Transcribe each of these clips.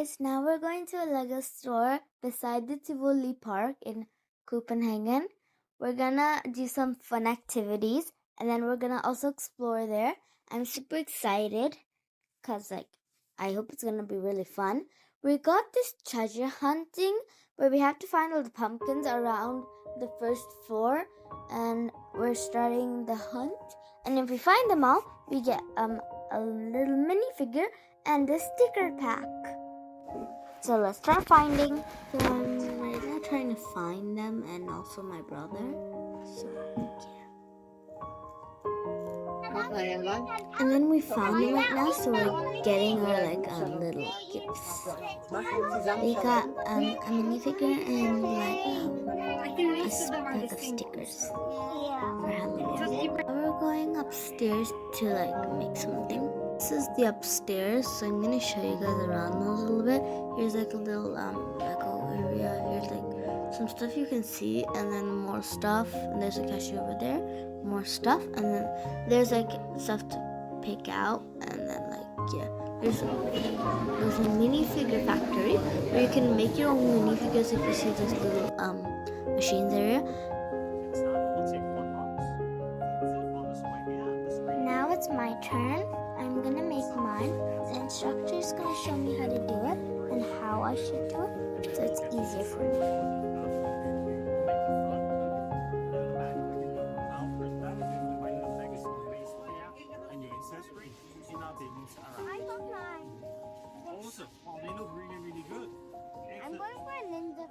guys, now we're going to a Lego store beside the Tivoli Park in Copenhagen. We're gonna do some fun activities and then we're gonna also explore there. I'm super excited because I hope it's gonna be really fun. We got this treasure hunting where we have to find all the pumpkins around the first floor, and we're starting the hunt. And if we find them all, we get a little minifigure and a sticker pack. So let's start finding. So I'm right now trying to find them and also my brother. So yeah. And then we found them right now, so we're getting our little gifts. We got a minifigure and a pack of stickers for Halloween. We're going upstairs to make something. This is the upstairs, so I'm gonna show you guys around those a little bit. Here's a little Lego area. Here's some stuff you can see, and then more stuff. And there's a cashier over there, more stuff, and then there's stuff to pick out, and then there's a Minifigure Factory where you can make your own minifigures if you see this little machines area. Now it's my turn. I'm gonna make mine. The instructor is gonna show me how to do it and how I should do it, so it's easier for me. Awesome. Oh, they look really, really good. I'm going for a ninja.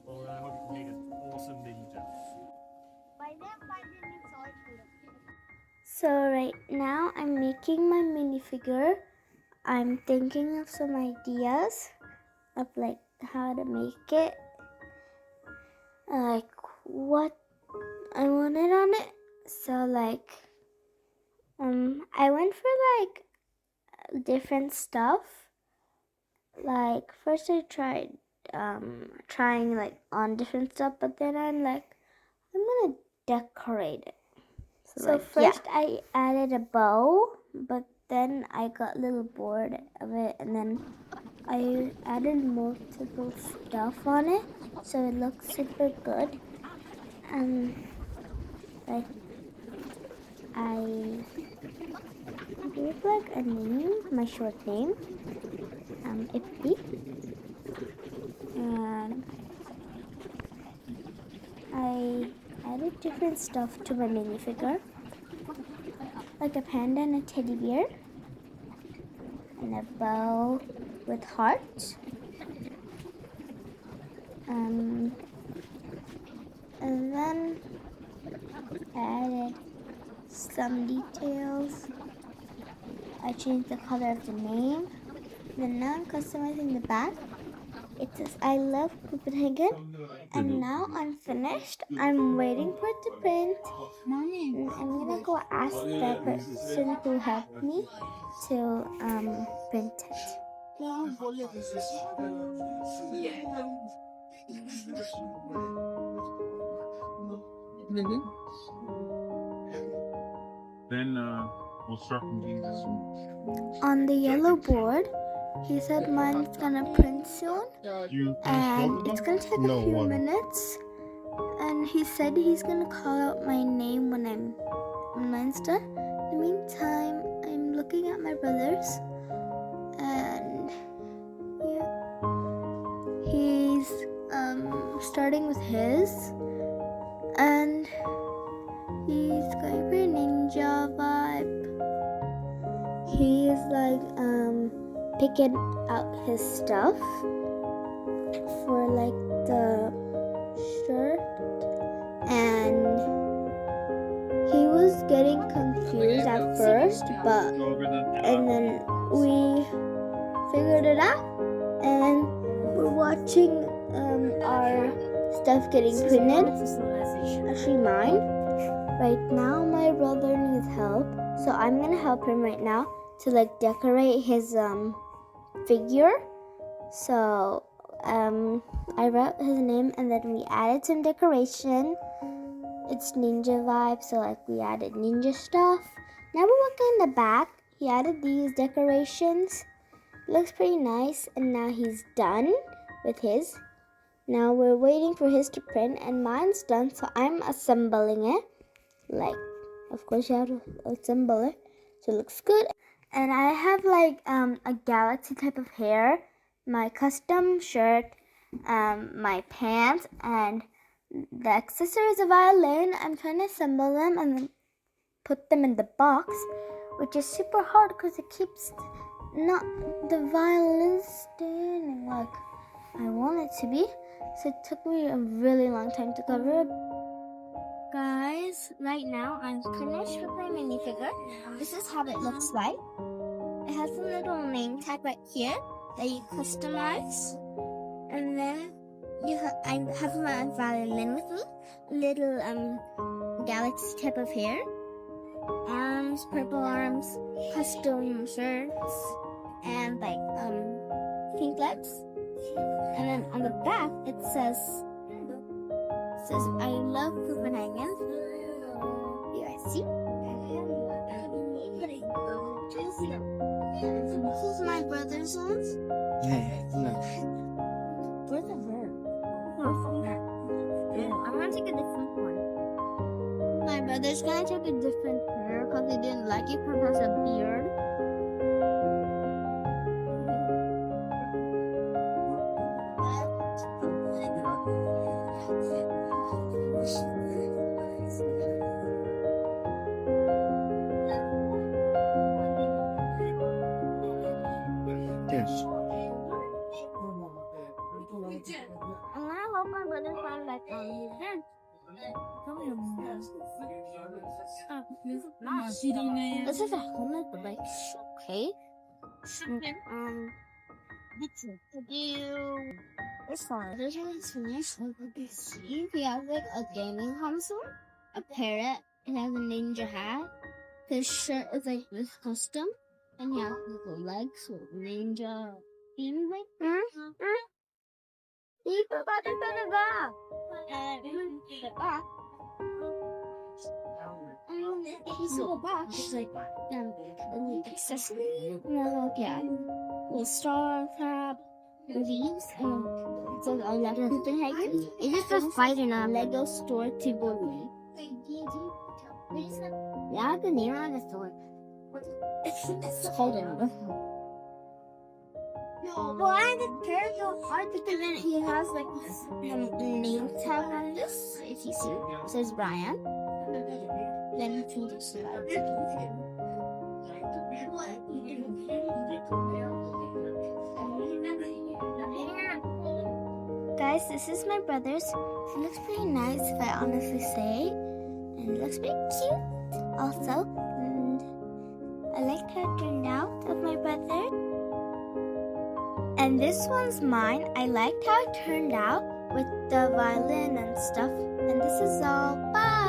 Well, I hope you can make an awesome ninja. So right now I'm making my minifigure. I'm thinking of some ideas of how to make it, what I wanted on it. So I went for different stuff. First I tried trying on different stuff, but then I'm gonna decorate it. So first I added a bow, but then I got a little bored of it, and then I added multiple stuff on it, so it looks super good. I gave a name, my short name, Ippy, and I added different stuff to my minifigure, like a panda and a teddy bear, and a bow with hearts, and then I added some details. I changed the color of the name. Then now I'm customizing the back. It says, "I love Copenhagen." And now I'm finished. I'm waiting for it to print. And I'm gonna go ask the person who helped me to print it. Then we'll start from Jesus. On the yellow board, he said mine's gonna print soon, and it's gonna take a few minutes. And he said he's gonna call out my name when mine's done. In the meantime, I'm looking at my brother's, and he's starting with his, and he's going for a ninja vibe. He's picking out his stuff for the shirt, and he was getting confused at first, and then we figured it out, and we're watching our stuff getting printed. Actually mine. Right now my brother needs help, so I'm gonna help him right now to decorate his figure. So I wrote his name, and then we added some decoration. It's ninja vibe, so we added ninja stuff. Now we're working in the back. He added these decorations Looks pretty nice, and now he's done with his. Now we're waiting for his to print, and mine's done, so I'm assembling it. Like, of course you have to assemble it so it looks good. And I have like a galaxy type of hair, my custom shirt, my pants, and the accessory is a violin. I'm trying to assemble them and then put them in the box, which is super hard because it keeps not the violin standing like I want it to be. So it took me a really long time to cover it. Guys, right now I'm finished with my minifigure. This is how it looks like. It has a little name tag right here that you customize. And then I have my violin with me. Little galaxy type of hair. Arms, purple arms, custom shirts, and like pink legs. And then on the back it says I love Copenhagen. You guys see? This is my brother's one. Where's the bird? I'm gonna take a different one. My brother's gonna take a different hair because he didn't like it because it has a beard. Yes. I'm gonna hope my brother found like this is a helmet, but like okay. This one. This one's finished. See, he has like a gaming console, a parrot, and has a ninja hat. His shirt is like this custom, and he has little legs with ninja theme like. And the back. He's a box like accessory. Yeah. Little star crab, leaves, and it's like a Lego Copenhagen. It is just fighting a Lego store Tivoli. Yeah, the name on the store. It's holding. Why the parrot so hard? Because then he has like this name tag on this. If you see, it says Brian. Then you can just guys, this is my brother's. It looks pretty nice, if I honestly say, and it looks pretty cute also. And I liked how it turned out of my brother. And this one's mine. I liked how it turned out with the violin and stuff. And this is all. Bye!